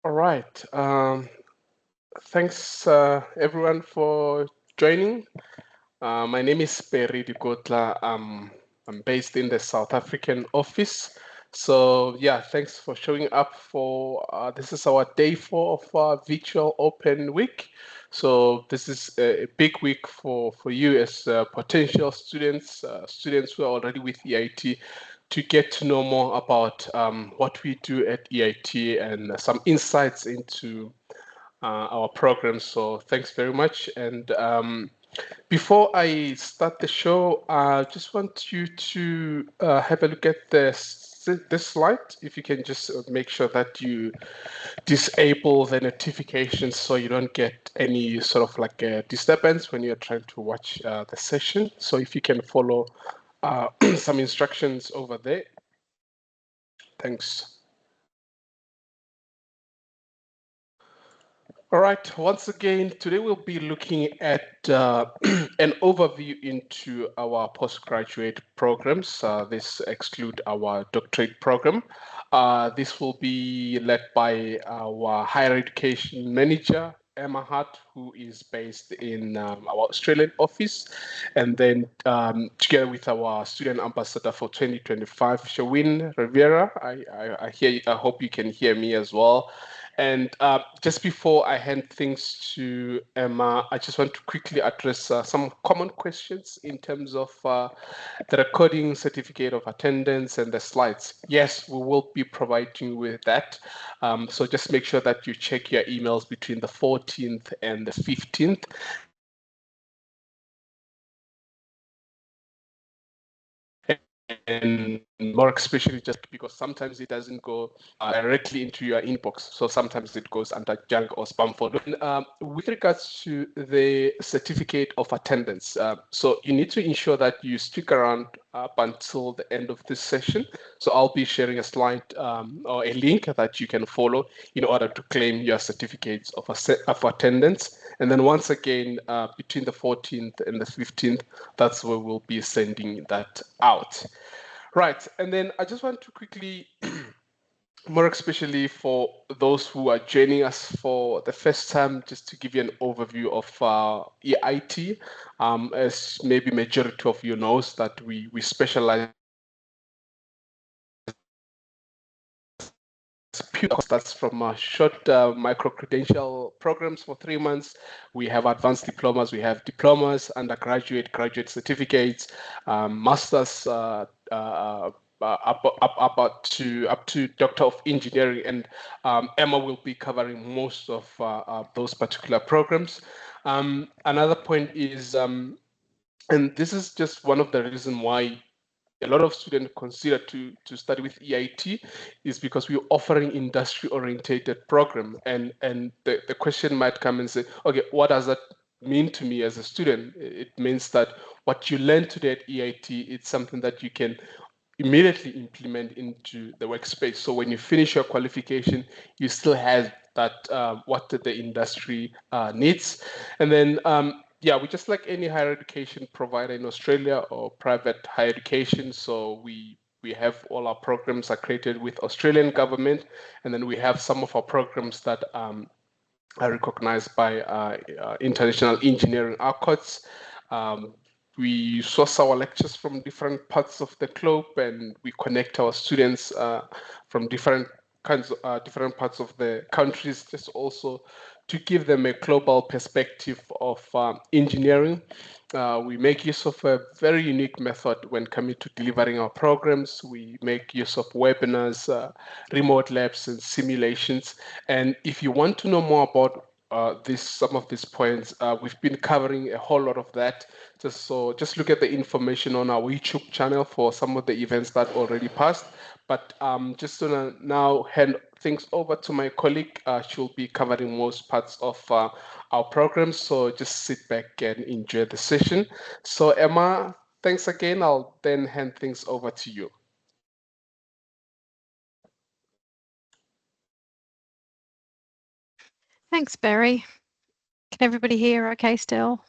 All right. Thanks everyone for joining. My name is Perry Dikotla. I'm based in the South African office. So yeah, thanks for showing up for this is our day 4 of our virtual open week. So this is a big week for you as potential students, students who are already with EIT, to get to know more about what we do at EIT and some insights into our programs. So thanks very much. And before I start the show, I just want you to have a look at this slide. If you can just make sure that you disable the notifications so you don't get any sort of like a disturbance when you're trying to watch the session. So if you can follow some instructions over there. Thanks. All right, once again, today we'll be looking at an overview into our postgraduate programs. This exclude our doctorate program. This will be led by our higher education manager, Emma Hart, who is based in our Australian office, and then together with our student ambassador for 2025, Sherwin Rivera. I hope you can hear me as well. And just before I hand things to Emma, I just want to quickly address some common questions in terms of the recording certificate of attendance and the slides. Yes, we will be providing you with that. So just make sure that you check your emails between the 14th and the 15th. And more especially just because sometimes it doesn't go directly into your inbox. So sometimes it goes under junk or spam folder. With regards to the certificate of attendance, so you need to ensure that you stick around up until the end of this session. So I'll be sharing a slide or a link that you can follow in order to claim your certificates of attendance. And then once again, between the 14th and the 15th, that's where we'll be sending that out. Right, and then I just want to quickly, more especially for those who are joining us for the first time, just to give you an overview of EIT. As maybe majority of you knows that we specialize. That's from short micro-credential programs for 3 months. We have advanced diplomas, we have diplomas, undergraduate, graduate certificates, masters, up to Doctor of Engineering, and Emma will be covering most of those particular programs. Another point is, and this is just one of the reasons why a lot of students consider to study with EIT, is because we're offering industry-oriented program, and the question might come and say, okay, what does that mean to me as a student? It means that what you learn today at EIT, it's something that you can immediately implement into the workspace. So when you finish your qualification, you still have that what the industry needs. And then yeah, we just like any higher education provider in Australia or private higher education. So we have all our programs are created with Australian government, and then we have some of our programs that are recognized by international engineering accords. We source our lectures from different parts of the globe, and we connect our students from different different parts of the countries, just also to give them a global perspective of engineering. We make use of a very unique method when coming to delivering our programs. We make use of webinars, remote labs, and simulations. And if you want to know more about some of these points, we've been covering a whole lot of that. Just look at the information on our YouTube channel for some of the events that already passed. But just gonna now hand things over to my colleague. She'll be covering most parts of our program. So just sit back and enjoy the session. So Emma, thanks again. I'll then hand things over to you. Thanks, Barry. Can everybody hear okay still?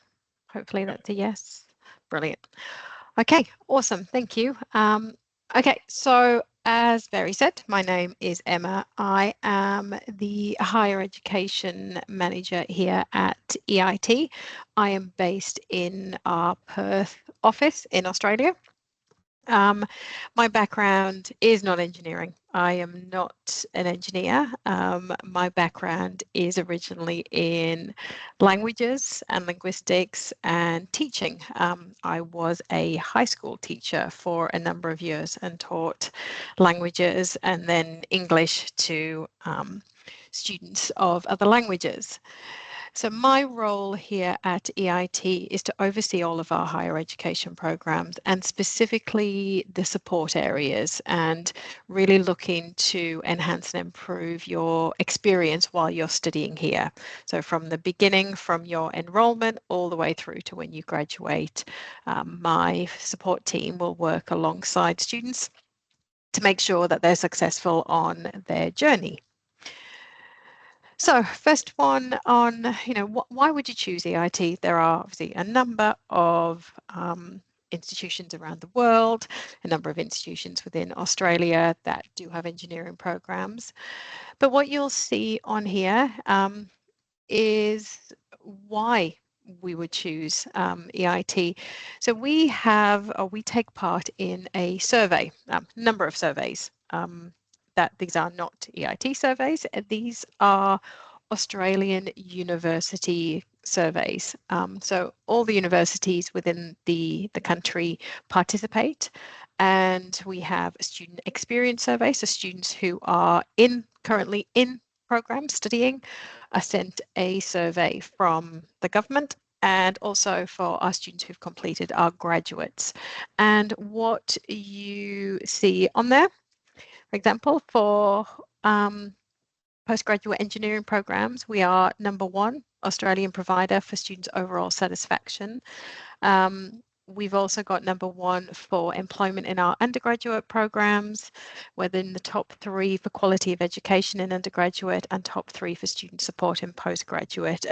Hopefully that's a yes. Brilliant. Okay, awesome. Thank you. Okay, so As Barry said, my name is Emma. I am the Higher Education Manager here at EIT. I am based in our Perth office in Australia. My background is not engineering. I am not an engineer. My background is originally in languages and linguistics and teaching. I was a high school teacher for a number of years and taught languages and then English to students of other languages. So my role here at EIT is to oversee all of our higher education programs and specifically the support areas and really looking to enhance and improve your experience while you're studying here. So from the beginning, from your enrollment all the way through to when you graduate, my support team will work alongside students to make sure that they're successful on their journey. So first one on, why would you choose EIT? There are obviously a number of institutions around the world, a number of institutions within Australia that do have engineering programs. But what you'll see on here is why we would choose EIT. So we take part in a survey, number of surveys. That these are not EIT surveys. These are Australian university surveys. So all the universities within the country participate, and we have a student experience survey. So students who are currently in programs studying are sent a survey from the government, and also for our students who've completed our graduates. And what you see on there, for example, for postgraduate engineering programs, we are #1 Australian provider for students' overall satisfaction. We've also got #1 for employment in our undergraduate programs. We're in the top 3 for quality of education in undergraduate and top 3 for student support in postgraduate,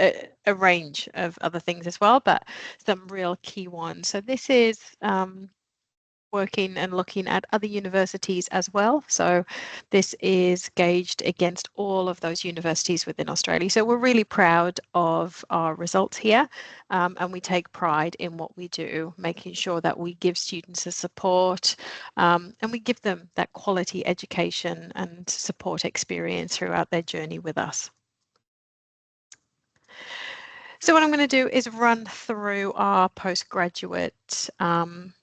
a range of other things as well, but some real key ones. So this is working and looking at other universities as well. So this is gauged against all of those universities within Australia. So we're really proud of our results here, and we take pride in what we do, making sure that we give students the support and we give them that quality education and support experience throughout their journey with us. So what I'm going to do is run through our postgraduate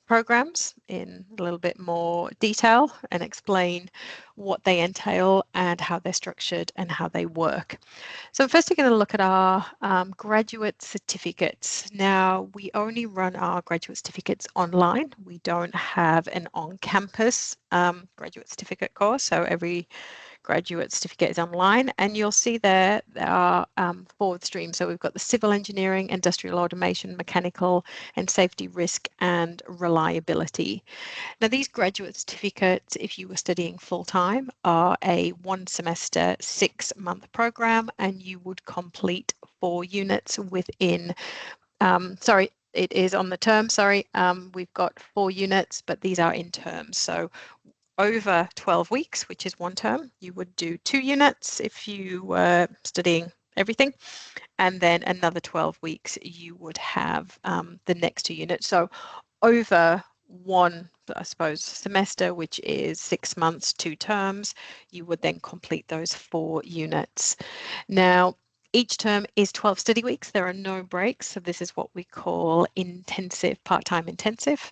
programs in a little bit more detail and explain what they entail and how they're structured and how they work. So I'm first going to look at our graduate certificates. Now, we only run our graduate certificates online. We don't have an on-campus graduate certificate course, so every graduate certificate is online, and you'll see there are 4 streams. So we've got the civil engineering, industrial automation, mechanical and safety, risk and reliability. Now these graduate certificates, if you were studying full-time, are a 1 semester 6-month program, and you would complete 4 units within it is on the term, we've got 4 units, but these are in terms. So over 12 weeks, which is 1 term, you would do 2 units if you were studying everything, and then another 12 weeks you would have the next 2 units. So over 1, I suppose, semester, which is 6 months, 2 terms, you would then complete those 4 units. Now, each term is 12 study weeks. There are no breaks. So this is what we call intensive, part-time intensive.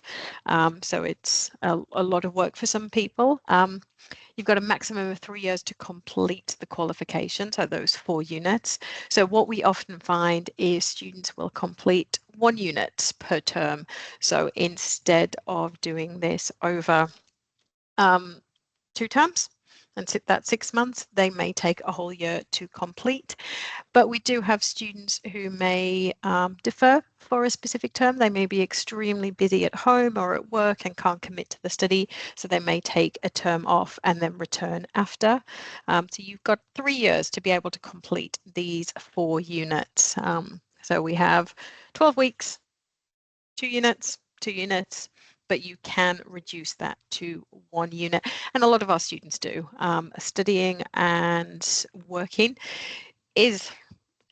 So it's a lot of work for some people. You've got a maximum of 3 years to complete the qualification, so those 4 units. So what we often find is students will complete 1 unit per term. So instead of doing this over 2 terms, and that 6 months, they may take a whole year to complete. But we do have students who may defer for a specific term. They may be extremely busy at home or at work and can't commit to the study, so they may take a term off and then return after. So you've got 3 years to be able to complete these 4 units. So we have 12 weeks, 2 units, 2 units, but you can reduce that to 1 unit. And a lot of our students do. Studying and working is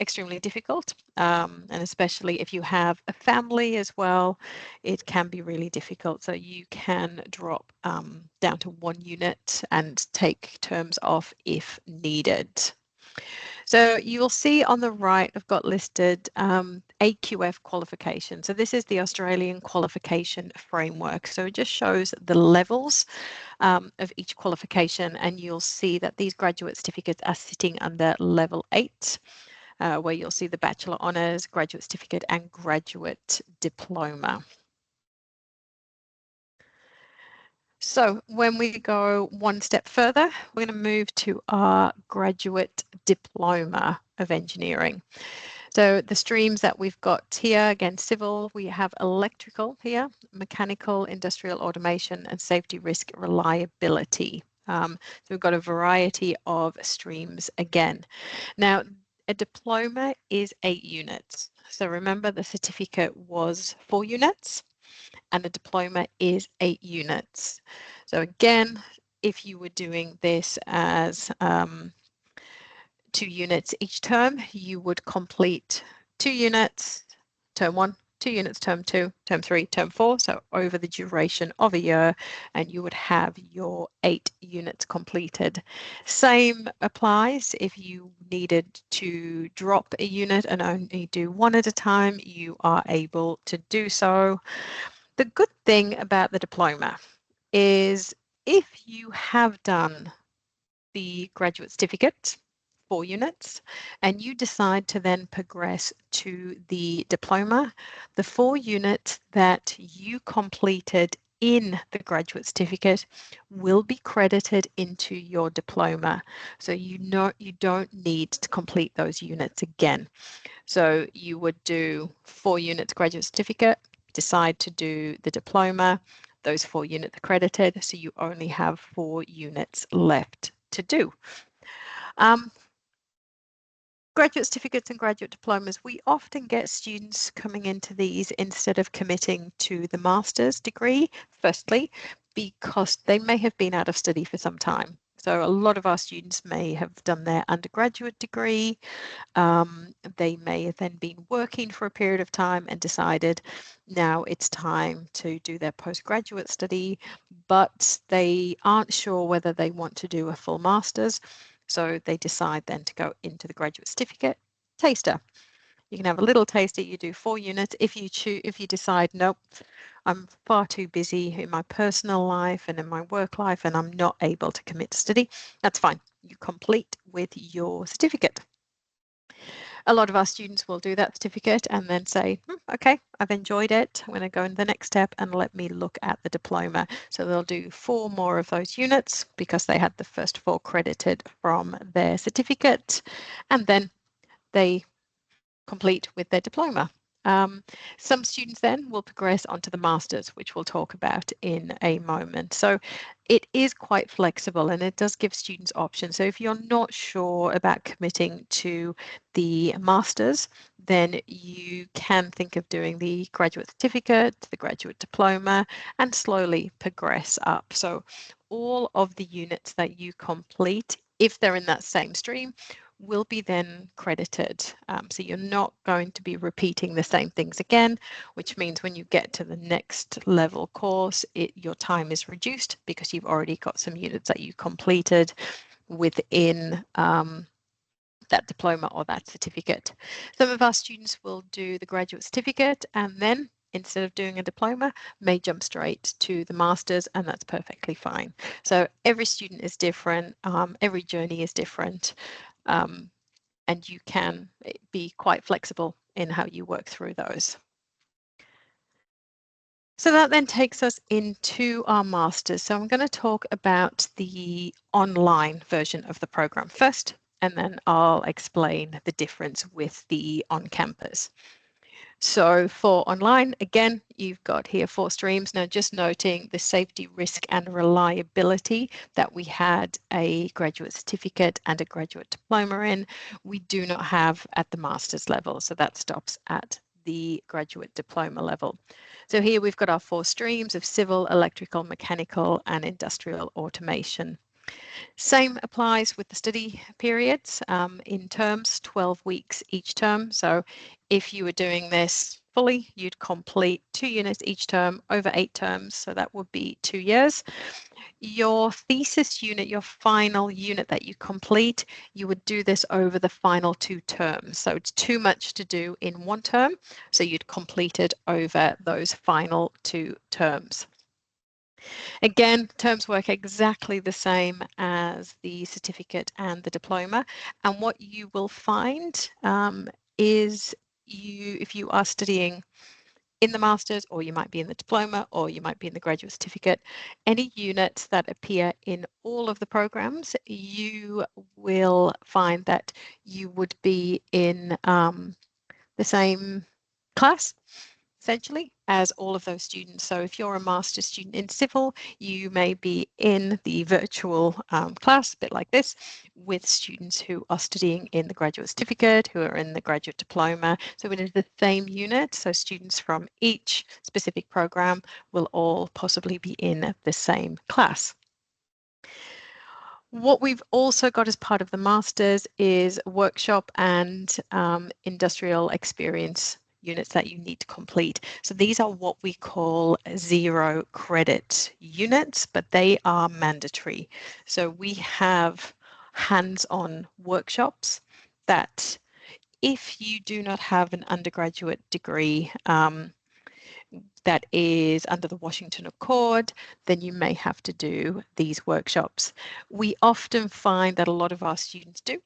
extremely difficult, and especially if you have a family as well, it can be really difficult. So you can drop down to 1 unit and take terms off if needed. So you will see on the right, I've got listed AQF qualification. So this is the Australian qualification framework. So it just shows the levels of each qualification, and you'll see that these graduate certificates are sitting under level 8. Where you'll see the bachelor honours, graduate certificate and graduate diploma. So when we go one step further, we're going to move to our graduate diploma of engineering. So the streams that we've got here, again, civil, we have electrical here, mechanical, industrial automation, and safety risk reliability. So we've got a variety of streams again. Now, a diploma is 8 units. So remember, the certificate was 4 units and a diploma is 8 units. So again, if you were doing this as 2 units each term, you would complete 2 units, term 1, 2 units, term 2, term 3, term 4, so over the duration of a year, and you would have your 8 units completed. Same applies if you needed to drop a unit and only do 1 at a time, you are able to do so. The good thing about the diploma is if you have done the graduate certificate, 4 units, and you decide to then progress to the diploma, the 4 units that you completed in the graduate certificate will be credited into your diploma. So you don't need to complete those units again. So you would do 4 units graduate certificate, decide to do the diploma, those 4 units accredited, so you only have 4 units left to do. Graduate certificates and graduate diplomas, we often get students coming into these instead of committing to the master's degree, firstly, because they may have been out of study for some time. So a lot of our students may have done their undergraduate degree. They may have then been working for a period of time and decided now it's time to do their postgraduate study, but they aren't sure whether they want to do a full master's. So they decide then to go into the graduate certificate taster. You can have a little taster, you do 4 units. If you decide, nope, I'm far too busy in my personal life and in my work life and I'm not able to commit to study, that's fine. You complete with your certificate. A lot of our students will do that certificate and then say, okay, I've enjoyed it. I'm going to go in the next step and let me look at the diploma. So they'll do 4 more of those units because they had the first 4 credited from their certificate, and then they complete with their diploma. Some students then will progress onto the masters, which we'll talk about in a moment. So it is quite flexible and it does give students options. So if you're not sure about committing to the masters, then you can think of doing the graduate certificate, the graduate diploma, and slowly progress up. So all of the units that you complete, if they're in that same stream, will be then credited. So you're not going to be repeating the same things again, which means when you get to the next level course, your time is reduced because you've already got some units that you completed within that diploma or that certificate. Some of our students will do the graduate certificate and then instead of doing a diploma, may jump straight to the master's, and that's perfectly fine. So every student is different, every journey is different. And you can be quite flexible in how you work through those. So that then takes us into our masters. So I'm going to talk about the online version of the program first, and then I'll explain the difference with the on-campus. So for online, again, you've got here 4 streams. Now, just noting the safety, risk and reliability that we had a graduate certificate and a graduate diploma in, we do not have at the master's level. So that stops at the graduate diploma level. So here we've got our 4 streams of civil, electrical, mechanical, and industrial automation. Same applies with the study periods in terms, 12 weeks each term. So if you were doing this fully, you'd complete 2 units each term over 8 terms. So that would be 2 years. Your thesis unit, your final unit that you complete, you would do this over the final 2 terms. So it's too much to do in 1 term. So you'd complete it over those final 2 terms. Again, terms work exactly the same as the certificate and the diploma. And what you will find is if you are studying in the master's, or you might be in the diploma, or you might be in the graduate certificate, any units that appear in all of the programs, you will find that you would be in the same class, essentially, as all of those students. So if you're a master's student in civil, you may be in the virtual class, a bit like this, with students who are studying in the graduate certificate, who are in the graduate diploma. So it is the same unit. So students from each specific program will all possibly be in the same class. What we've also got as part of the master's is workshop and industrial experience units that you need to complete. So these are what we call 0 credit units, but they are mandatory. So we have hands-on workshops that if you do not have an undergraduate degree that is under the Washington Accord, then you may have to do these workshops. We often find that a lot of our students do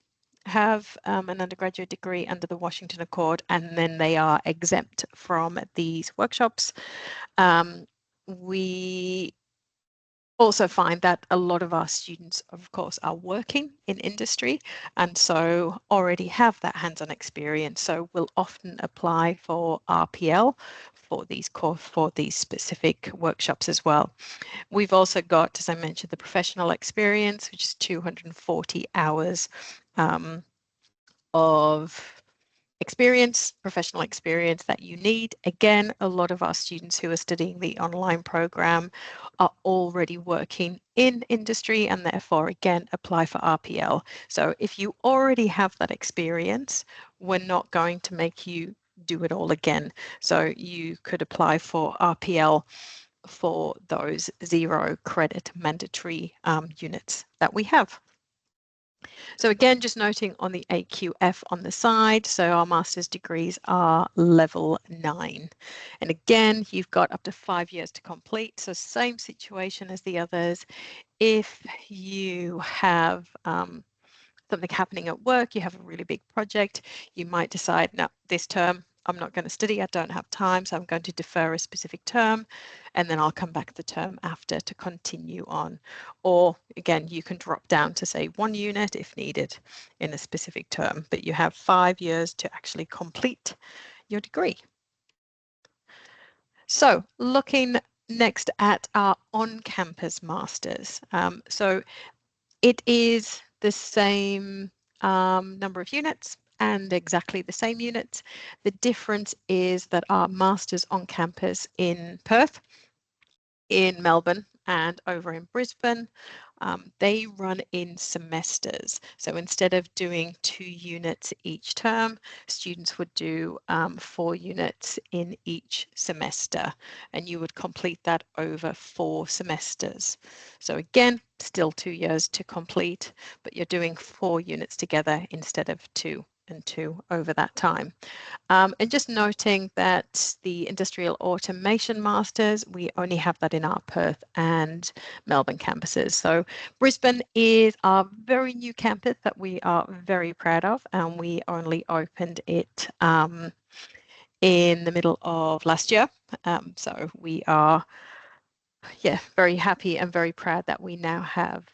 have an undergraduate degree under the Washington Accord, and then they are exempt from these workshops. We also find that a lot of our students, of course, are working in industry and so already have that hands-on experience. So we'll often apply for RPL for these specific workshops as well. We've also got, as I mentioned, the professional experience, which is 240 hours of professional experience that you need. Again, a lot of our students who are studying the online program are already working in industry and therefore, again, apply for RPL. So if you already have that experience, we're not going to make you do it all again. So you could apply for RPL for those 0 credit mandatory units that we have. So again, just noting on the AQF on the side, so our master's degrees are level 9. And again, you've got up to 5 years to complete. So same situation as the others. If you have something happening at work, you have a really big project, you might decide, no, this term, I'm not going to study, I don't have time, so I'm going to defer a specific term, and then I'll come back the term after to continue on. Or again, you can drop down to say 1 unit if needed in a specific term, but you have 5 years to actually complete your degree. So looking next at our on-campus masters. So it is the same number of units and exactly the same units. The difference is that our masters on campus in Perth, in Melbourne, and over in Brisbane, they run in semesters. So instead of doing 2 units each term, students would do 4 units in each semester, and you would complete that over 4 semesters. So again, still 2 years to complete, but you're doing 4 units together instead of 2 and 2 over that time. And just noting that the Industrial Automation Masters, we only have that in our Perth and Melbourne campuses. So Brisbane is our very new campus that we are very proud of, and we only opened it in the middle of last year. So we are very happy and very proud that we now have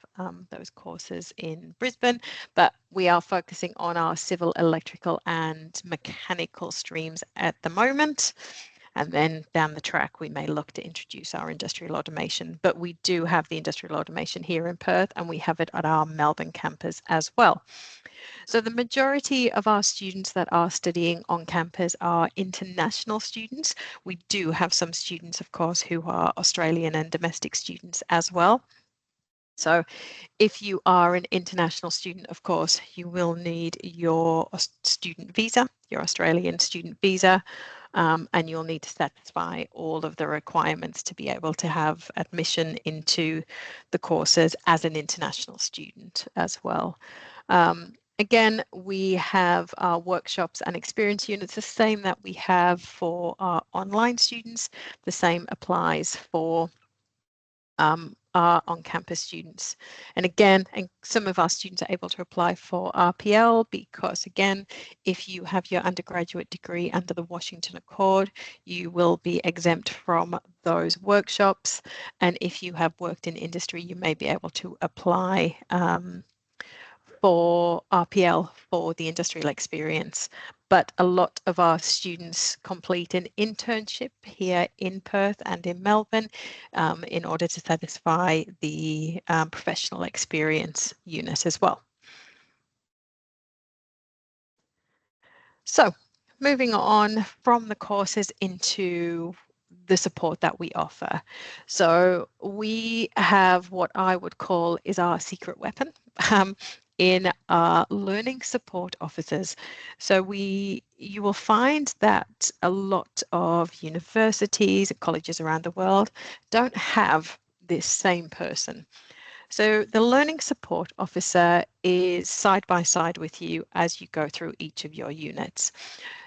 those courses in Brisbane, but we are focusing on our civil, electrical and mechanical streams at the moment. And then down the track, we may look to introduce our industrial automation. But we do have the industrial automation here in Perth, and we have it at our Melbourne campus as well. So the majority of our students that are studying on campus are international students. We do have some students, of course, who are Australian and domestic students as well. So if you are an international student, of course, you will need your student visa, your Australian student visa, and you'll need to satisfy all of the requirements to be able to have admission into the courses as an international student as well. Again, we have our workshops and experience units, the same that we have for our online students. The same applies for our on-campus students. And again, and some of our students are able to apply for RPL because, again, if you have your undergraduate degree under the Washington Accord, you will be exempt from those workshops. And if you have worked in industry, you may be able to apply for RPL for the industrial experience. But a lot of our students complete an internship here in Perth and in Melbourne in order to satisfy the professional experience unit as well. So moving on from the courses into the support that we offer. So we have what I would call is our secret weapon in our learning support officers. So you will find that a lot of universities and colleges around the world don't have this same person. So the learning support officer is side by side with you as you go through each of your units.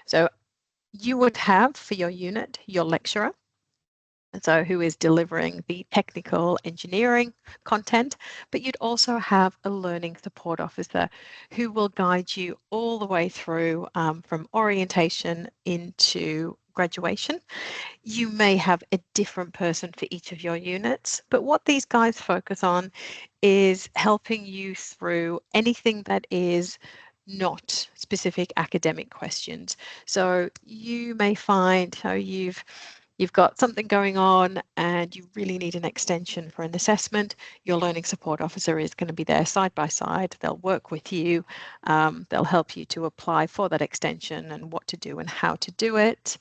So you would have for your unit your lecturer, so who is delivering the technical engineering content, but you'd also have a learning support officer who will guide you all the way through from orientation into graduation. You may have a different person for each of your units, but what these guys focus on is helping you through anything that is not specific academic questions. So you may find how you've got something going on and you really need an extension for an assessment. Your learning support officer is going to be there side by side. They'll work with you. They'll help you to apply for that extension and what to do and how to do it.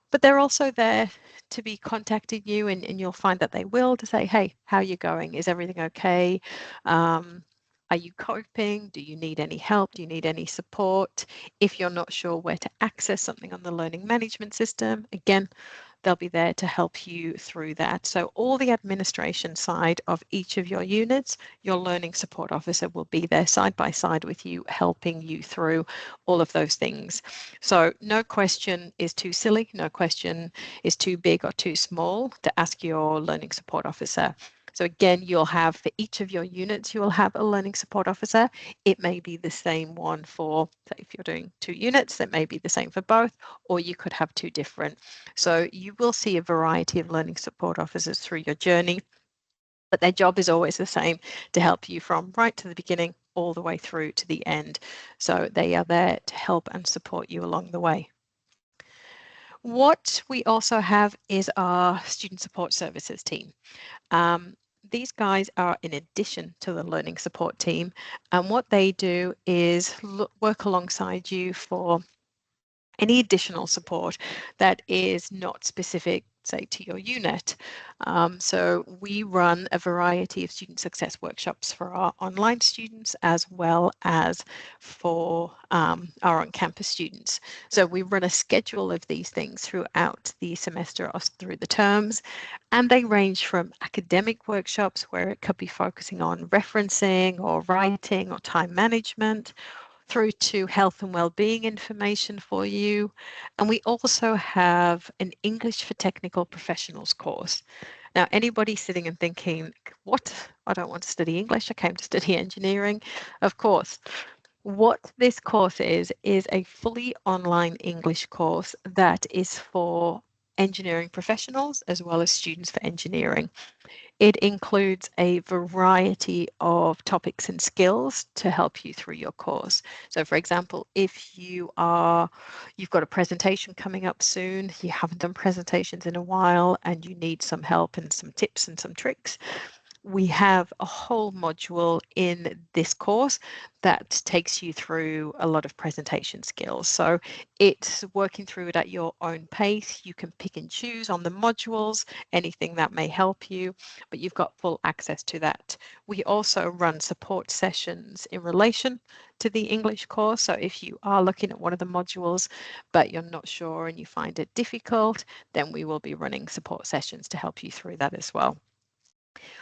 But they're also there to be contacting you, and you'll find that they will, to say, hey, how are you going? Is everything okay? Are you coping? Do you need any help? Do you need any support? If you're not sure where to access something on the learning management system, again, they'll be there to help you through that. So all the administration side of each of your units, your learning support officer will be there side by side with you, helping you through all of those things. So no question is too silly, no question is too big or too small to ask your learning support officer. So again, you'll have for each of your units, you will have a learning support officer. It may be the same one for, say, if you're doing 2 units, that may be the same for both, or you could have 2 different. So you will see a variety of learning support officers through your journey, but their job is always the same, to help you from right to the beginning all the way through to the end. So they are there to help and support you along the way. What we also have is our student support services team. These guys are in addition to the learning support team, and what they do is work alongside you for any additional support that is not specific, say, to your unit. So we run a variety of student success workshops for our online students as well as for our on-campus students. So we run a schedule of these things throughout the semester or through the terms, and they range from academic workshops where it could be focusing on referencing or writing or time management, through to health and well-being information for you. And we also have an English for Technical Professionals course. Now, anybody sitting and thinking, what? I don't want to study English, I came to study engineering. Of course, what this course is a fully online English course that is for engineering professionals as well as students for engineering. It includes a variety of topics and skills to help you through your course. So for example, if you've got a presentation coming up soon, you haven't done presentations in a while, and you need some help and some tips and some tricks, we have a whole module in this course that takes you through a lot of presentation skills. So it's working through it at your own pace. You can pick and choose on the modules, anything that may help you, but you've got full access to that. We also run support sessions in relation to the English course. So if you are looking at one of the modules, but you're not sure and you find it difficult, then we will be running support sessions to help you through that as well.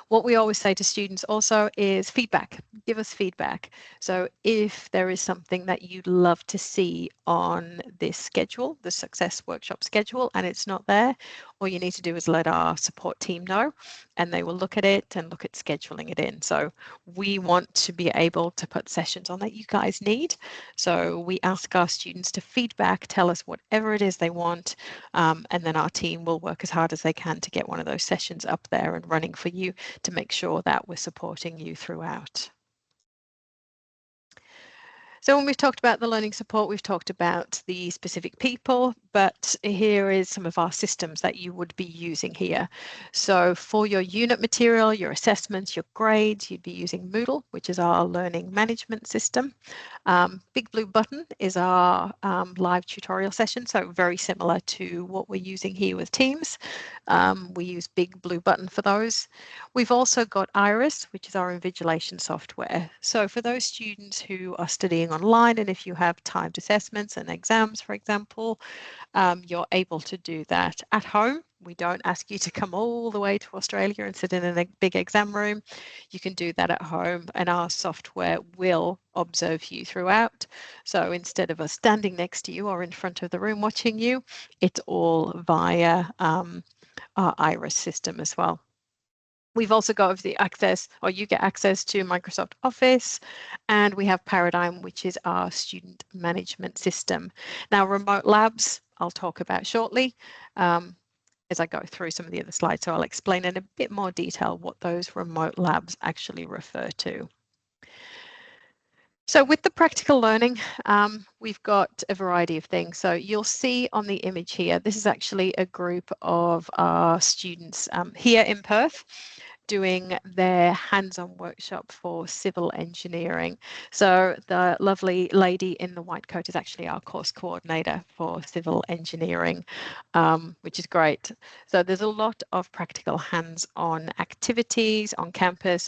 What we always say to students also is feedback. Give us feedback. So if there is something that you'd love to see on this schedule, the Success Workshop schedule, and it's not there, all you need to do is let our support team know, and they will look at it and look at scheduling it in. So we want to be able to put sessions on that you guys need. So we ask our students to feedback, tell us whatever it is they want, and then our team will work as hard as they can to get one of those sessions up there and running for you to make sure that we're supporting you throughout. So when we've talked about the learning support, we've talked about the specific people, but here is some of our systems that you would be using here. So for your unit material, your assessments, your grades, you'd be using Moodle, which is our learning management system. Big Blue Button is our live tutorial session, so very similar to what we're using here with Teams. We use Big Blue Button for those. We've also got Iris, which is our invigilation software. So for those students who are studying online, and if you have timed assessments and exams, for example, you're able to do that at home. We don't ask you to come all the way to Australia and sit in a big exam room. You can do that at home, and our software will observe you throughout. So instead of us standing next to you or in front of the room watching you, it's all via our Iris system as well. We've also got the access, or you get access to Microsoft Office, and we have Paradigm, which is our student management system. Now, remote labs, I'll talk about shortly as I go through some of the other slides. So I'll explain in a bit more detail what those remote labs actually refer to. So with the practical learning, we've got a variety of things. So you'll see on the image here, this is actually a group of our students here in Perth doing their hands-on workshop for civil engineering. So the lovely lady in the white coat is actually our course coordinator for civil engineering, which is great. So there's a lot of practical hands-on activities on campus.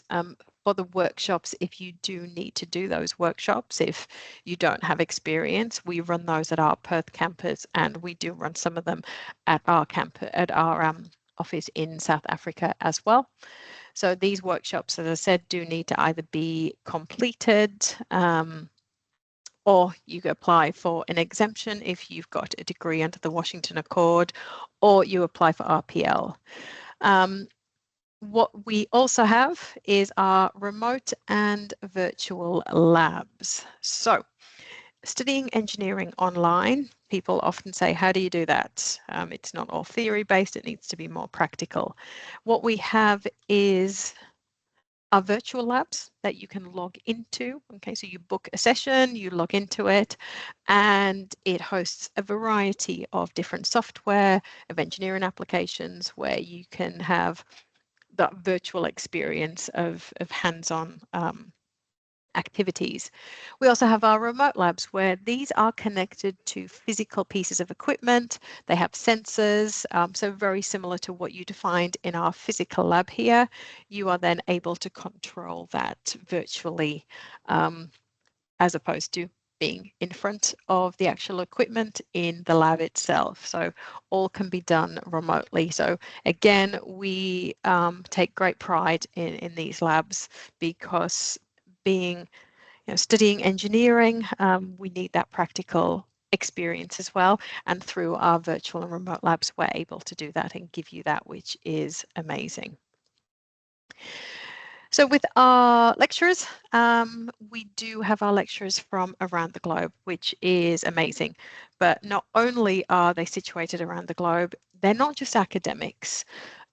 For the workshops, if you do need to do those workshops, if you don't have experience, we run those at our Perth campus, and we do run some of them at our campus, at our office in South Africa as well. So these workshops, as I said, do need to either be completed or you apply for an exemption if you've got a degree under the Washington Accord, or you apply for RPL. What we also have is our remote and virtual labs. So studying engineering online, people often say, how do you do that? It's not all theory based, it needs to be more practical. What we have is our virtual labs that you can log into. Okay, so you book a session, you log into it, and it hosts a variety of different software of engineering applications where you can have that virtual experience of hands-on activities. We also have our remote labs where these are connected to physical pieces of equipment. They have sensors, so very similar to what you defined in our physical lab here. You are then able to control that virtually as opposed to being in front of the actual equipment in the lab itself. So all can be done remotely. So again, we take great pride in these labs because studying engineering, we need that practical experience as well. And through our virtual and remote labs, we're able to do that and give you that, which is amazing. So with our lecturers, we do have our lecturers from around the globe, which is amazing. But not only are they situated around the globe, they're not just academics.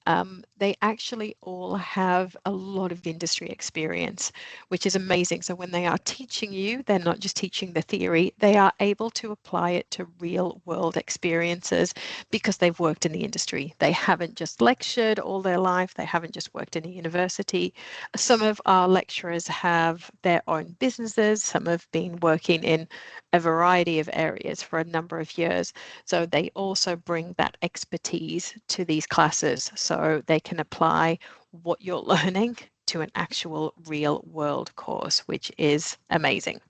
they actually all have a lot of industry experience, which is amazing. So when they are teaching you, they're not just teaching the theory, they are able to apply it to real world experiences because they've worked in the industry. They haven't just lectured all their life, they haven't just worked in a university. Some of our lecturers have their own businesses, some have been working in a variety of areas for a number of years. So they also bring that expertise to these classes so they can apply what you're learning to an actual real world course, which is amazing.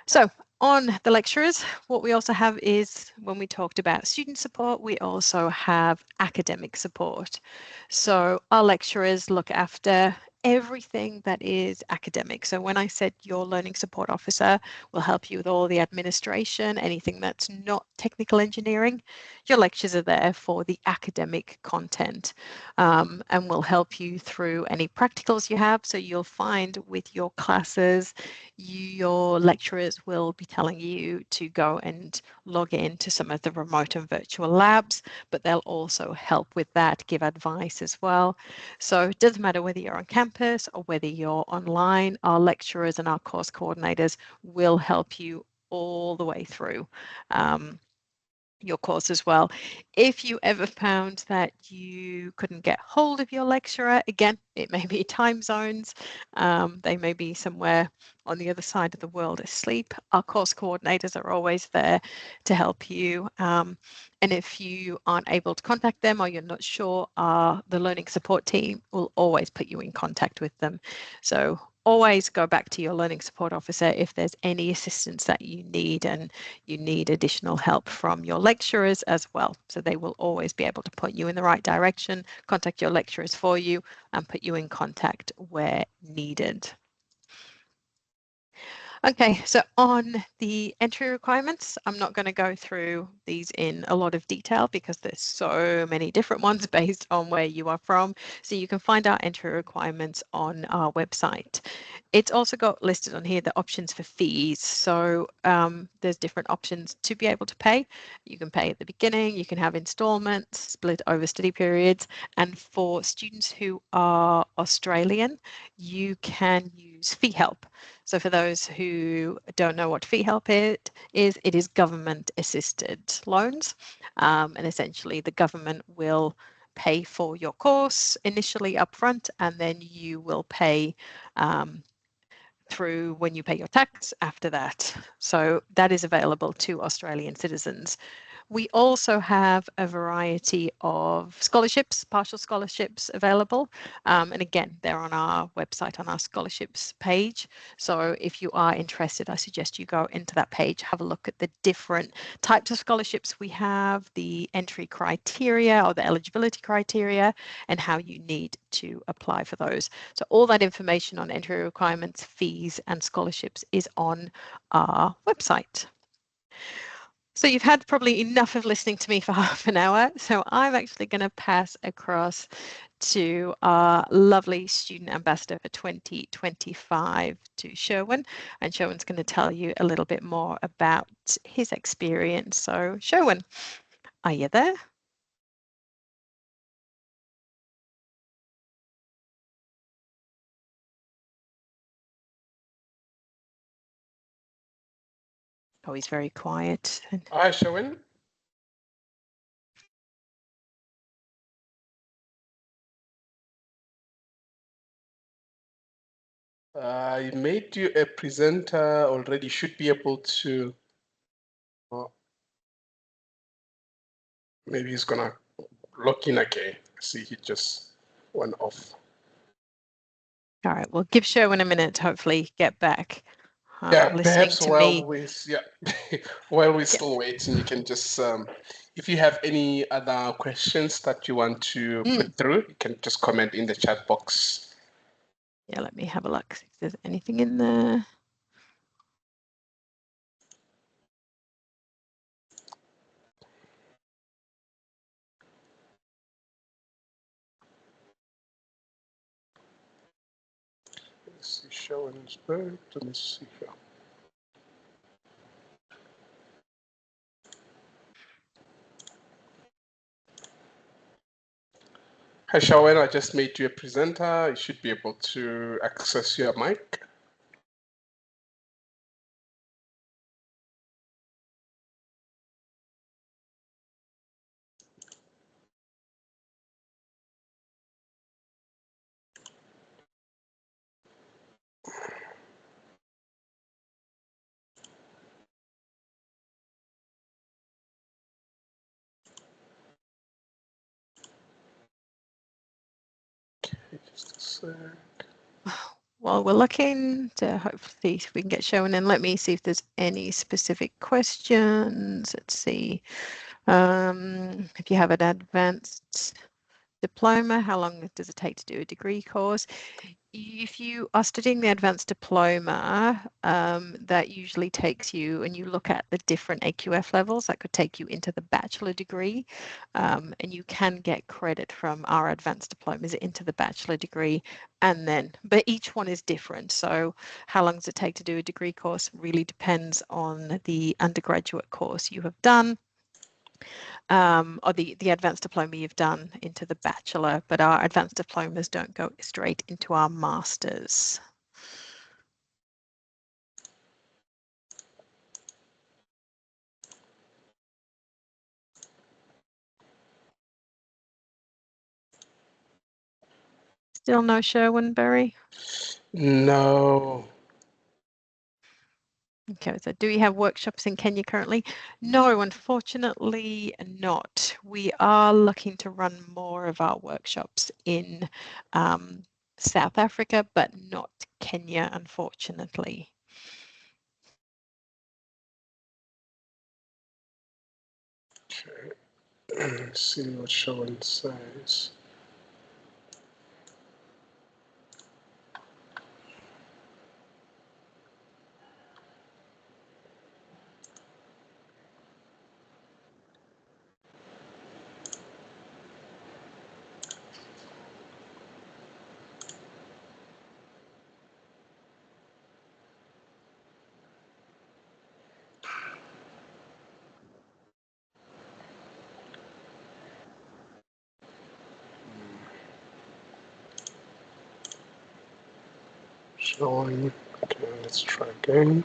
So on the lecturers, what we also have is, when we talked about student support, we also have academic support. So our lecturers look after everything that is academic. So when I said your learning support officer will help you with all the administration, anything that's not technical engineering, your lectures are there for the academic content, and will help you through any practicals you have. So you'll find with your classes, your lecturers will be telling you to go and log in to some of the remote and virtual labs, but they'll also help with that, give advice as well. So it doesn't matter whether you're on campus or whether you're online, our lecturers and our course coordinators will help you all the way through your course as well. If you ever found that you couldn't get hold of your lecturer, again, it may be time zones, they may be somewhere on the other side of the world asleep. Our course coordinators are always there to help you. And if you aren't able to contact them or you're not sure, the learning support team will always put you in contact with them. So always go back to your learning support officer if there's any assistance that you need and you need additional help from your lecturers as well. So they will always be able to point you in the right direction, contact your lecturers for you, and put you in contact where needed. Okay, so on the entry requirements, I'm not going to go through these in a lot of detail because there's so many different ones based on where you are from. So you can find our entry requirements on our website. It's also got listed on here the options for fees. So there's different options to be able to pay. You can pay at the beginning, you can have installments split over study periods. And for students who are Australian, you can use fee help. So for those who don't know what fee help it is government assisted loans. And essentially the government will pay for your course initially upfront, and then you will pay through when you pay your tax after that. So that is available to Australian citizens. We also have a variety of scholarships, partial scholarships available. And again, they're on our website, on our scholarships page. So if you are interested, I suggest you go into that page, have a look at the different types of scholarships we have, the entry criteria or the eligibility criteria, and how you need to apply for those. So all that information on entry requirements, fees, and scholarships is on our website. So you've had probably enough of listening to me for half an hour. So I'm actually going to pass across to our lovely student ambassador for 2025 to Sherwin. And Sherwin's going to tell you a little bit more about his experience. So Sherwin, are you there? Oh, he's very quiet. Hi, Sherwin. I made you a presenter already. Should be able to. Maybe he's gonna log in again. See, he just went off. All right, we'll give Sherwin a minute to hopefully get back. Yeah, Listening perhaps to while me. while we're still waiting, you can just if you have any other questions that you want to put through, you can just comment in the chat box. Yeah, let me have a look if there's anything in there. Let's see, Sherwinsburg. Let me see here. Hi, Sherwin. I just made you a presenter. You should be able to access your mic. Okay, just a sec. Well, we're looking to hopefully if we can get Sherwin in. Let me see if there's any specific questions. Let's see. If you have an advanced diploma, how long does it take to do a degree course? If you are studying the advanced diploma, that usually takes you, and you look at the different AQF levels, that could take you into the bachelor degree, and you can get credit from our advanced diplomas into the bachelor degree, and then, but each one is different. So how long does it take to do a degree course really depends on the undergraduate course you have done. Or the advanced diploma you've done into the bachelor, but our advanced diplomas don't go straight into our masters. Still no Sherwin, Barry? No. Okay, so do you have workshops in Kenya currently? No, unfortunately not. We are looking to run more of our workshops in South Africa, but not Kenya, unfortunately. Okay. Let's see what Sherwin says. Sherwin. Okay, let's try again.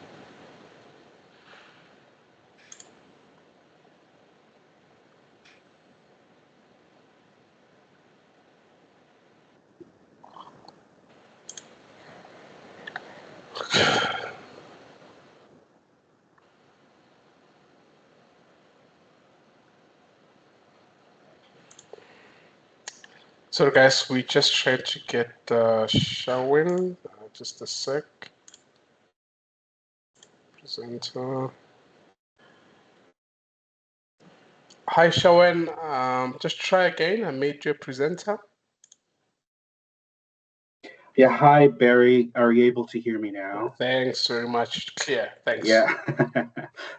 So guys, we just tried to get Sherwin. Just a sec. Presenter. Hi, Sherwin. Just try again. I made you a presenter. Yeah, hi, Barry. Are you able to hear me now? Thanks very much. Clear. Thanks. Yeah.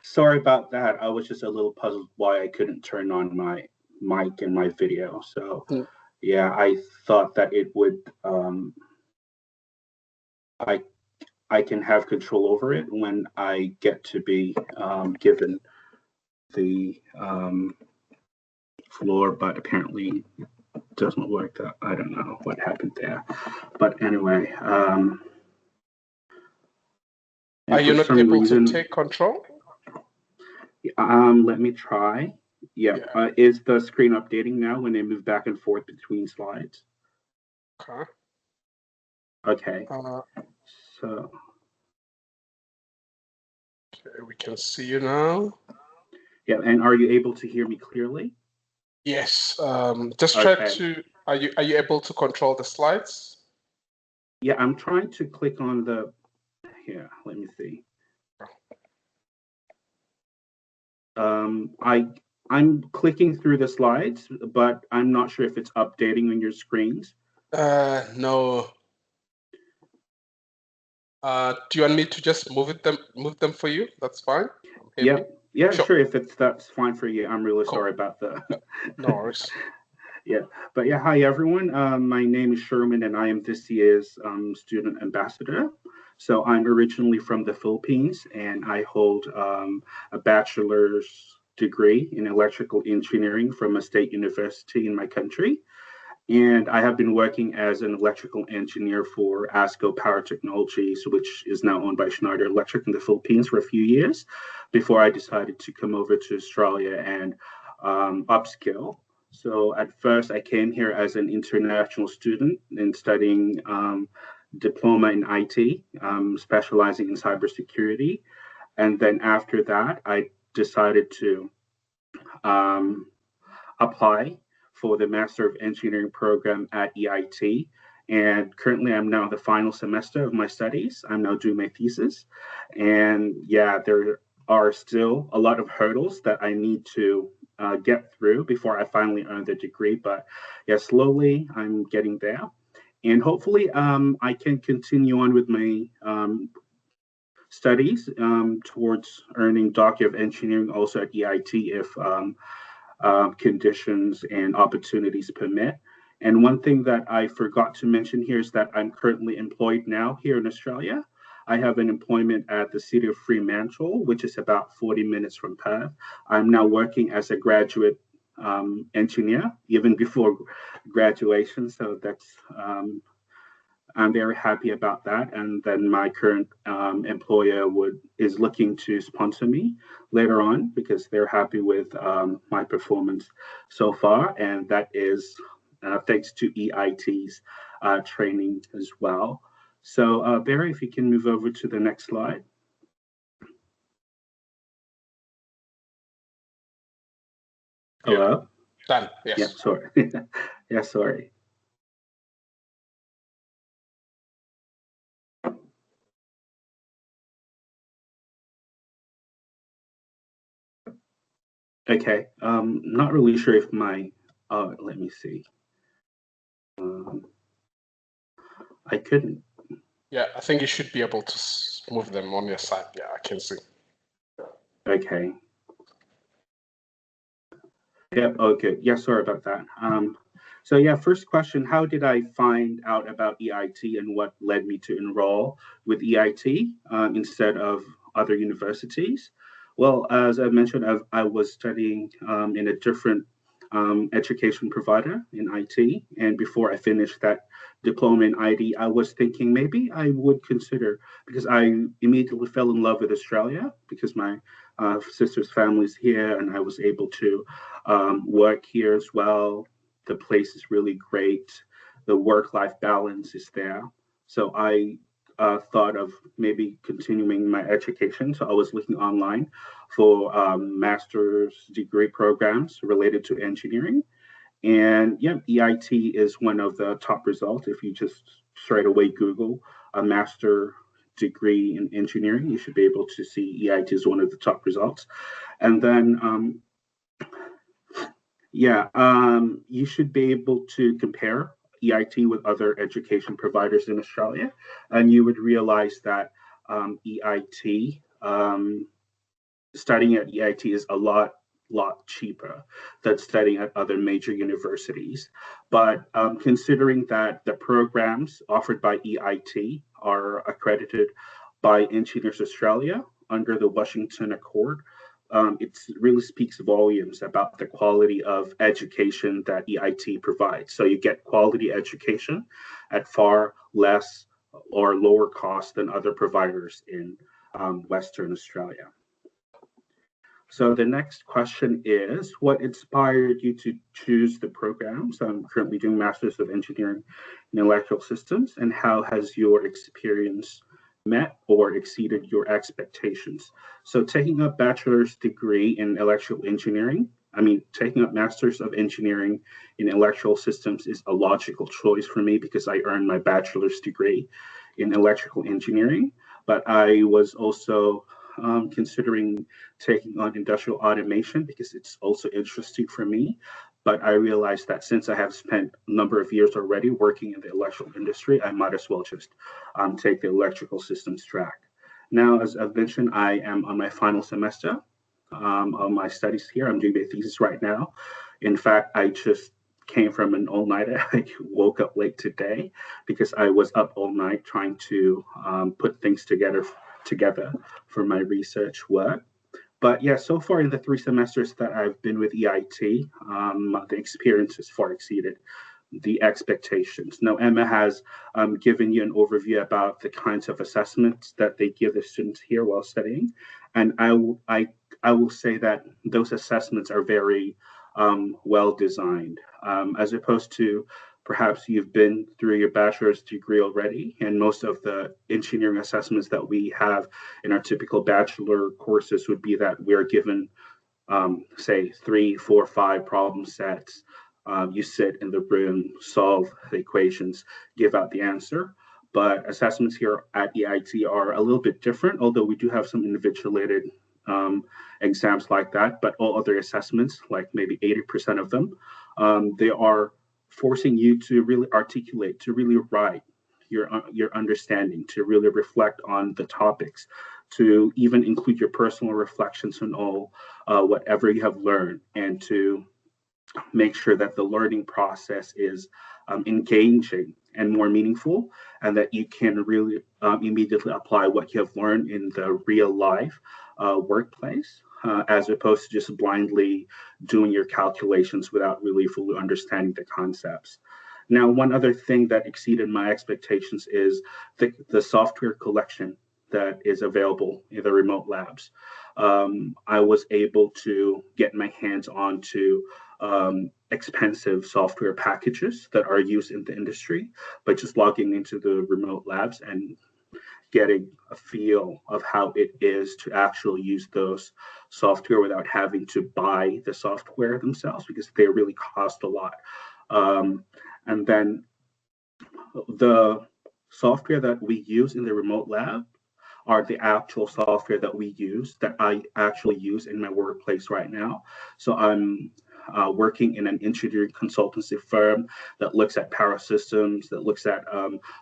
Sorry about that. I was just a little puzzled why I couldn't turn on my mic in my video. So, yeah, I thought that it would, I can have control over it when I get to be given the floor, but apparently it doesn't work. I don't know what happened there. But anyway, are you not able to take control? Let me try. Yeah. Is the screen updating now when they move back and forth between slides? Okay. Okay. So. Okay, we can see you now. Yeah, and are you able to hear me clearly? Yes. Just try to. Are you able to control the slides? Yeah, I'm trying to click on the. Here, let me see. I'm clicking through the slides, but I'm not sure if it's updating on your screens. No. Do you want me to just move them for you? That's fine. Yeah, sure. If that's fine for you, I'm really sorry about the. No worries. Yeah, but yeah, hi everyone. My name is Sherwin, and I am this year's student ambassador. So I'm originally from the Philippines, and I hold a bachelor's degree in electrical engineering from a state university in my country. And I have been working as an electrical engineer for ASCO Power Technologies, which is now owned by Schneider Electric in the Philippines for a few years before I decided to come over to Australia and upskill. So at first, I came here as an international student and studying diploma in IT, specializing in cybersecurity. And then after that, I decided to apply for the Master of Engineering program at EIT. And currently, I'm now in the final semester of my studies. I'm now doing my thesis. And yeah, there are still a lot of hurdles that I need to get through before I finally earn the degree. But yeah, slowly I'm getting there. And hopefully, I can continue on with my studies towards earning Doctor of Engineering also at EIT if conditions and opportunities permit. And one thing that I forgot to mention here is that I'm currently employed now here in Australia. I have an employment at the city of Fremantle, which is about 40 minutes from Perth. I'm now working as a graduate engineer, even before graduation. So that's I'm very happy about that. And then my current employer is looking to sponsor me later on because they're happy with my performance so far. And that is thanks to EIT's training as well. So Barry, if you can move over to the next slide. Hello? Done, yes. Yeah, sorry. Yeah, sorry. Okay, not really sure if my, let me see. I couldn't. Yeah, I think you should be able to move them on your side. Yeah, I can see. Okay. Yeah, okay. Yeah, sorry about that. So yeah, first question, how did I find out about EIT and what led me to enroll with EIT instead of other universities? Well, as I mentioned, I was studying in a different education provider in IT. And before I finished that diploma in IT, I was thinking maybe I would consider, because I immediately fell in love with Australia because my sister's family's here and I was able to work here as well. The place is really great. The work-life balance is there. So I thought of maybe continuing my education. So I was looking online for master's degree programs related to engineering. And yeah, EIT is one of the top results. If you just straight away Google a master degree in engineering, you should be able to see EIT is one of the top results. And then you should be able to compare EIT with other education providers in Australia, and you would realize that EIT, studying at EIT is a lot cheaper than studying at other major universities. But considering that the programs offered by EIT are accredited by Engineers Australia under the Washington Accord, it really speaks volumes about the quality of education that EIT provides. So you get quality education at far less or lower cost than other providers in Western Australia. So the next question is, what inspired you to choose the program? So I'm currently doing Masters of Engineering in Electrical Systems, and how has your experience met or exceeded your expectations? So taking a bachelor's degree in electrical engineering, taking up Masters of Engineering in Electrical Systems is a logical choice for me because I earned my bachelor's degree in electrical engineering, but I was also considering taking on industrial automation because it's also interesting for me. But I realized that since I have spent a number of years already working in the electrical industry, I might as well just take the electrical systems track. Now, as I've mentioned, I am on my final semester of my studies here. I'm doing my thesis right now. In fact, I just came from an all-nighter. I woke up late today because I was up all night trying to put things together for my research work. But yeah, so far in the 3 semesters that I've been with EIT, the experience has far exceeded the expectations. Now, Emma has given you an overview about the kinds of assessments that they give the students here while studying. And I will say that those assessments are very well designed, as opposed to perhaps you've been through your bachelor's degree already, and most of the engineering assessments that we have in our typical bachelor courses would be that we're given, say, 3, 4, 5 problem sets. You sit in the room, solve the equations, give out the answer. But assessments here at EIT are a little bit different, although we do have some individuated exams like that. But all other assessments, like maybe 80% of them, they are forcing you to really articulate, to really write your understanding, to really reflect on the topics, to even include your personal reflections on all whatever you have learned, and to make sure that the learning process is engaging and more meaningful, and that you can really immediately apply what you have learned in the real life workplace, as opposed to just blindly doing your calculations without really fully understanding the concepts. Now, one other thing that exceeded my expectations is the software collection that is available in the remote labs. I was able to get my hands onto expensive software packages that are used in the industry by just logging into the remote labs and getting a feel of how it is to actually use those software without having to buy the software themselves, because they really cost a lot. And then the software that we use in the remote lab are the actual software that I actually use in my workplace right now. So I'm working in an engineering consultancy firm that looks at power systems, that looks at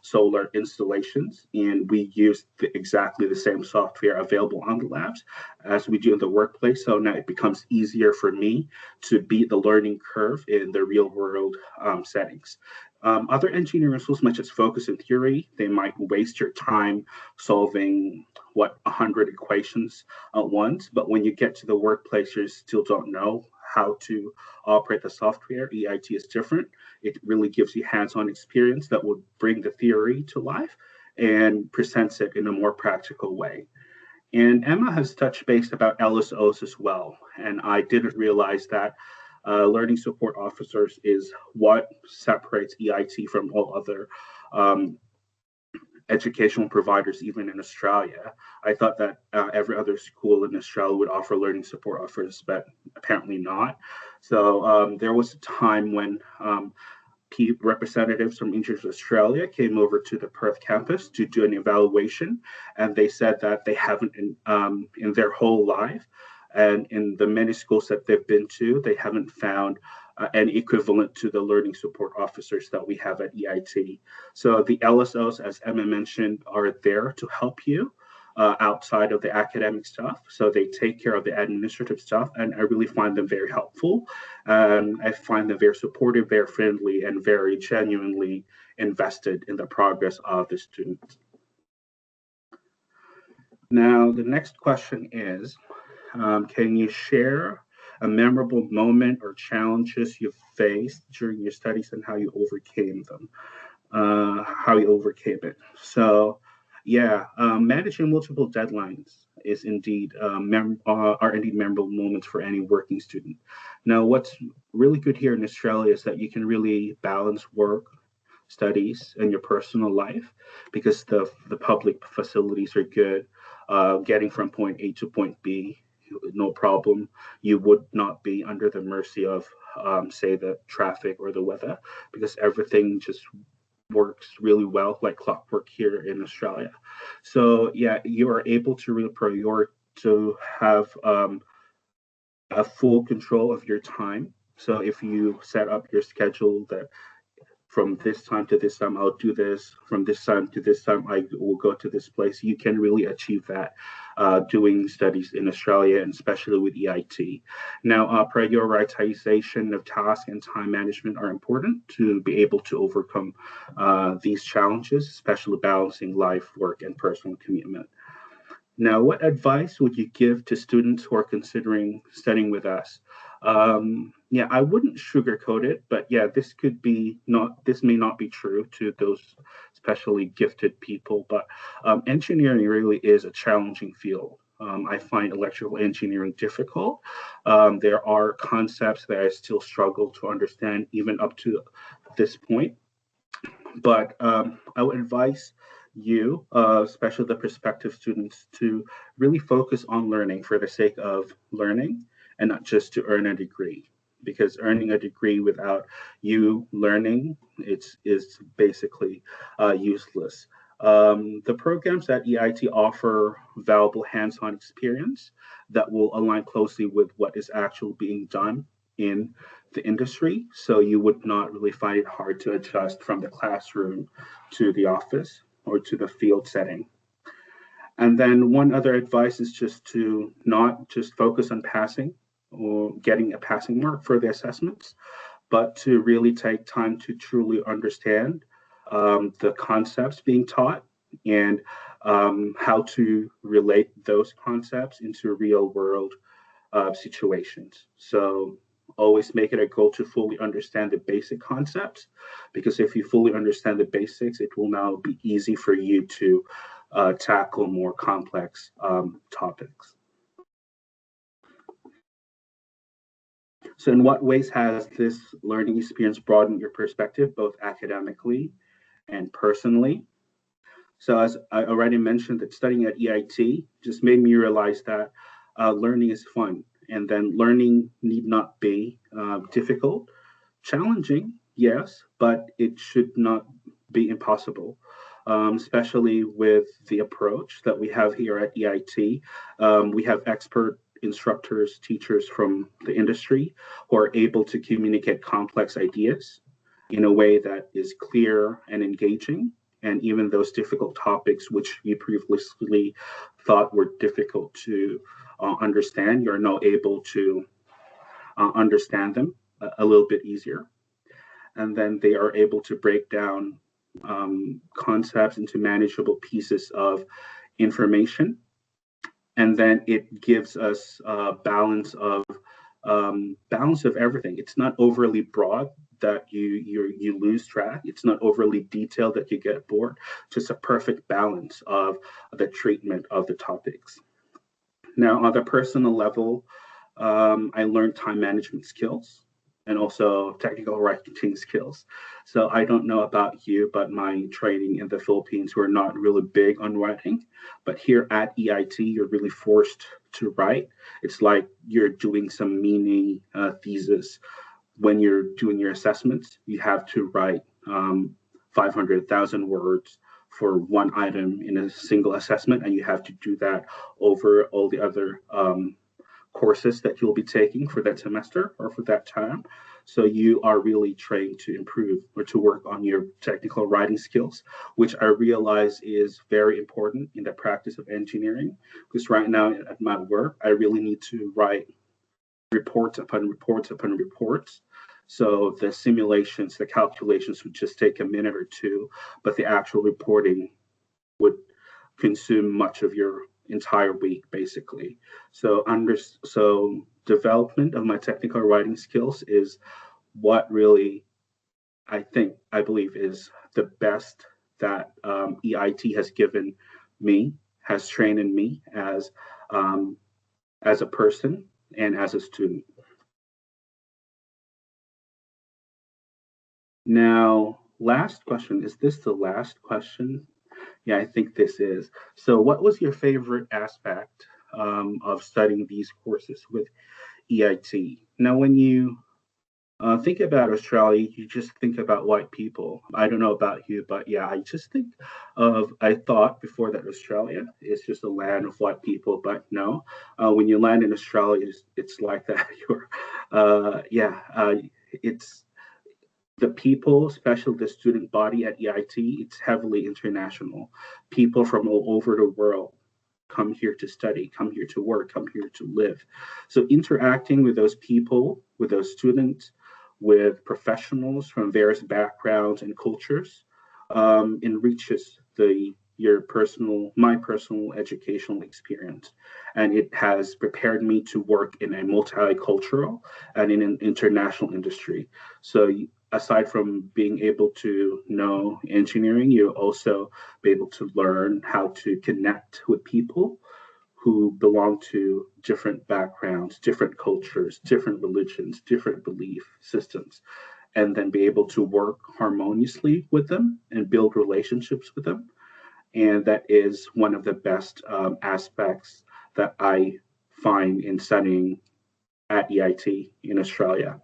solar installations, and we use exactly the same software available on the labs as we do in the workplace. So now it becomes easier for me to beat the learning curve in the real world settings. Other engineering schools might just focus in theory. They might waste your time solving 100 equations at once, but when you get to the workplace, you still don't know how to operate the software. EIT is different. It really gives you hands-on experience that will bring the theory to life and presents it in a more practical way. And Emma has touched base about LSOs as well, and I didn't realize that learning support officers is what separates EIT from all other educational providers, even in Australia. I thought that every other school in Australia would offer learning support officers, but apparently not. So there was a time when representatives from Engineers Australia came over to the Perth campus to do an evaluation, and they said that they haven't in their whole life, and in the many schools that they've been to, they haven't found an equivalent to the learning support officers that we have at EIT. So the LSOs, as Emma mentioned, are there to help you outside of the academic stuff. So they take care of the administrative stuff, and I really find them very helpful. I find them very supportive, very friendly, and very genuinely invested in the progress of the students. Now, the next question is, can you share a memorable moment or challenges you faced during your studies and how you overcame them, So, yeah, managing multiple deadlines is indeed are indeed memorable moments for any working student. Now, what's really good here in Australia is that you can really balance work, studies, and your personal life, because the public facilities are good. Getting from point A to point B, no problem. You would not be under the mercy of, say, the traffic or the weather, because everything just works really well, like clockwork here in Australia. So yeah, you are able to really to have a full control of your time. So if you set up your schedule that from this time to this time, I'll do this. From this time to this time, I will go to this place. You can really achieve that doing studies in Australia, and especially with EIT. Now, prioritization of task and time management are important to be able to overcome these challenges, especially balancing life, work, and personal commitment. Now, what advice would you give to students who are considering studying with us? Yeah, I wouldn't sugarcoat it, but yeah, this may not be true to those especially gifted people, but engineering really is a challenging field. I find electrical engineering difficult. There are concepts that I still struggle to understand even up to this point. But I would advise you, especially the prospective students, to really focus on learning for the sake of learning and not just to earn a degree. Because earning a degree without you learning, is basically useless. The programs at EIT offer valuable hands-on experience that will align closely with what is actually being done in the industry. So you would not really find it hard to adjust from the classroom to the office or to the field setting. And then one other advice is just to not just focus on passing or getting a passing mark for the assessments, but to really take time to truly understand the concepts being taught and how to relate those concepts into real world situations. So always make it a goal to fully understand the basic concepts, because if you fully understand the basics, it will now be easy for you to tackle more complex topics. So in what ways has this learning experience broadened your perspective, both academically and personally? So as I already mentioned, that studying at EIT just made me realize that learning is fun, and then learning need not be difficult, challenging, yes, but it should not be impossible. Especially with the approach that we have here at EIT. We have expert instructors, teachers from the industry who are able to communicate complex ideas in a way that is clear and engaging. And even those difficult topics, which you previously thought were difficult to understand, you're now able to understand them a little bit easier. And then they are able to break down concepts into manageable pieces of information. And then it gives us balance of everything. It's not overly broad that you lose track. It's not overly detailed that you get bored. Just a perfect balance of the treatment of the topics. Now, on the personal level, I learned time management skills and also technical writing skills. So I don't know about you, but my training in the Philippines, we're not really big on writing. But here at EIT, you're really forced to write. It's like you're doing some mini thesis. When you're doing your assessments, you have to write 500,000 words for one item in a single assessment, and you have to do that over all the other courses that you'll be taking for that semester or for that time. So you are really trained to improve or to work on your technical writing skills, which I realize is very important in the practice of engineering. Because right now at my work, I really need to write reports upon reports upon reports. So the simulations, the calculations would just take a minute or two, but the actual reporting would consume much of your entire week, basically. So development of my technical writing skills is what really I believe is the best that EIT has given me, has trained in me as a person and as a student. Now, last question. Is this the last question? Yeah, I think this is. So what was your favorite aspect of studying these courses with EIT? Now, when you think about Australia, you just think about white people. I don't know about you, but yeah, I thought before that Australia is just a land of white people, but no. When you land in Australia, it's like that. It's the people, especially the student body at EIT, it's heavily international. People from all over the world come here to study, come here to work, come here to live. So interacting with those people, with those students, with professionals from various backgrounds and cultures, enriches my personal educational experience. And it has prepared me to work in a multicultural and in an international industry. So aside from being able to know engineering, you'll also be able to learn how to connect with people who belong to different backgrounds, different cultures, different religions, different belief systems, and then be able to work harmoniously with them and build relationships with them. And that is one of the best aspects that I find in studying at EIT in Australia.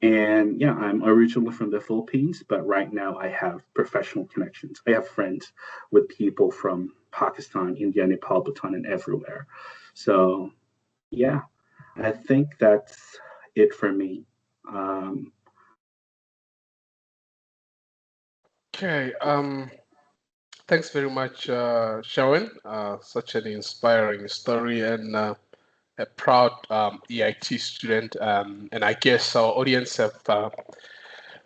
And yeah, I'm originally from the Philippines, but right now I have professional connections. I have friends with people from Pakistan, India, Nepal, Bhutan, and everywhere. So yeah, I think that's it for me. Okay. Thanks very much, Sherwin. Such an inspiring story and a proud EIT student. And I guess our audience have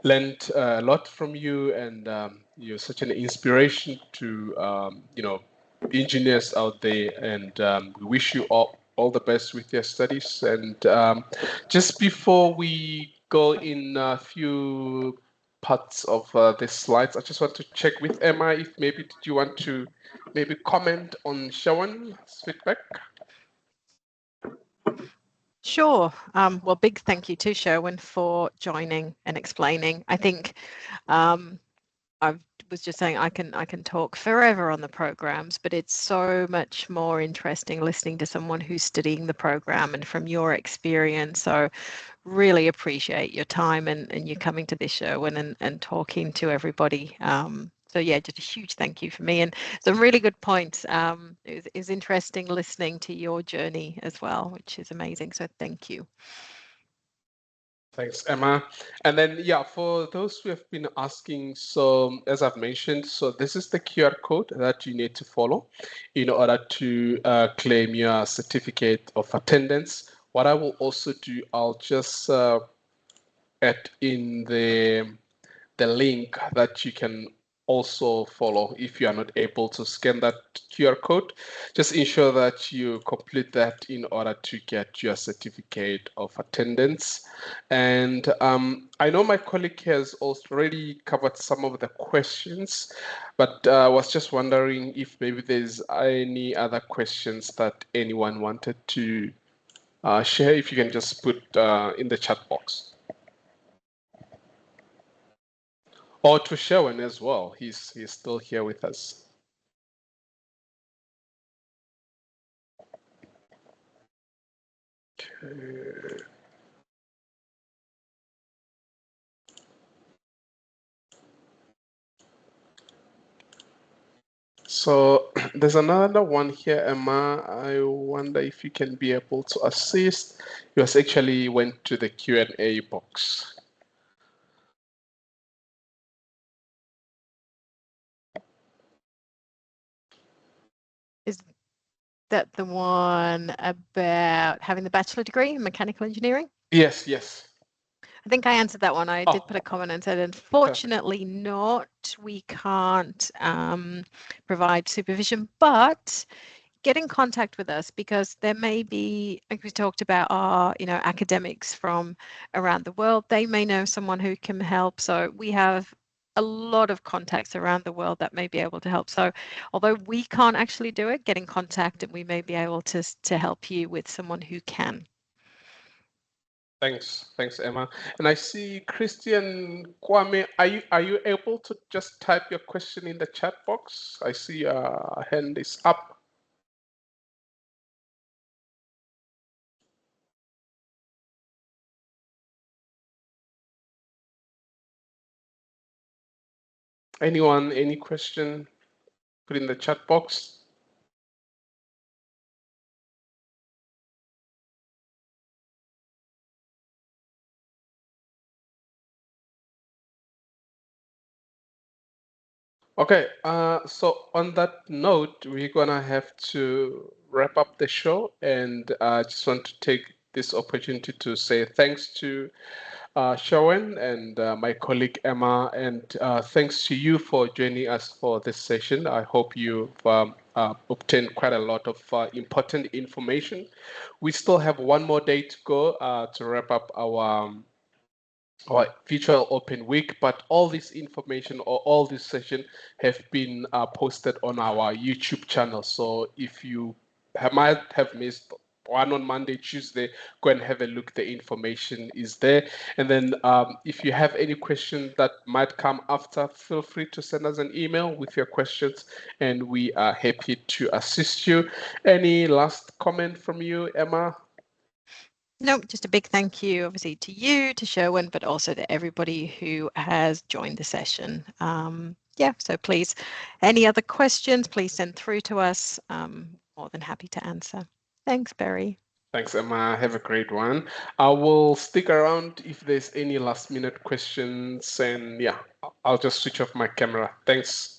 learned a lot from you, and you're such an inspiration to engineers out there. And we wish you all the best with your studies. And just before we go in a few parts of the slides, I just want to check with Emma if maybe did you want to maybe comment on Sherwin's feedback? Sure. Well, big thank you to Sherwin for joining and explaining. I think I was just saying I can talk forever on the programs, but it's so much more interesting listening to someone who's studying the program and from your experience. So really appreciate your time and you coming to this show and talking to everybody. So yeah, just a huge thank you for me, and some really good points. It was interesting listening to your journey as well, which is amazing. So thank you. Thanks, Emma. And then, yeah, for those who have been asking, so as I've mentioned, so this is the QR code that you need to follow in order to claim your certificate of attendance. What I will also do, I'll just add in the link that you can also follow if you are not able to scan that QR code. Just ensure that you complete that in order to get your certificate of attendance. And I know my colleague has already covered some of the questions, but I was just wondering if maybe there's any other questions that anyone wanted to share. If you can just put in the chat box. Or to Sherwin as well. He's still here with us. Okay. So there's another one here, Emma. I wonder if you can be able to assist. You actually went to the Q&A box. Is that the one about having the bachelor degree in mechanical engineering? Yes, yes. I think I answered that one. I did put a comment and said, unfortunately not, we can't provide supervision, but get in contact with us because there may be, like we talked about, our academics from around the world. They may know someone who can help. So we have a lot of contacts around the world that may be able to help. So although we can't actually do it, get in contact and we may be able to help you with someone who can. Thanks, Emma. And I see Christian Kwame. Are you able to just type your question in the chat box? I see a hand is up. Anyone, any question? Put in the chat box. Okay, so on that note, we're gonna have to wrap up the show, and I just want to take this opportunity to say thanks to Sherwin and my colleague Emma, and thanks to you for joining us for this session. I hope you've obtained quite a lot of important information. We still have one more day to go to wrap up our virtual open week, but all this information or all this session have been posted on our YouTube channel. So if you might have missed one on Monday, Tuesday, go and have a look. The information is there. And then if you have any questions that might come after, feel free to send us an email with your questions, and we are happy to assist you. Any last comment from you, Emma? No, just a big thank you, obviously, to you, to Sherwin, but also to everybody who has joined the session. Yeah, so please, any other questions, please send through to us. More than happy to answer. Thanks, Barry. Thanks, Emma. Have a great one. I will stick around if there's any last minute questions, and yeah, I'll just switch off my camera. Thanks.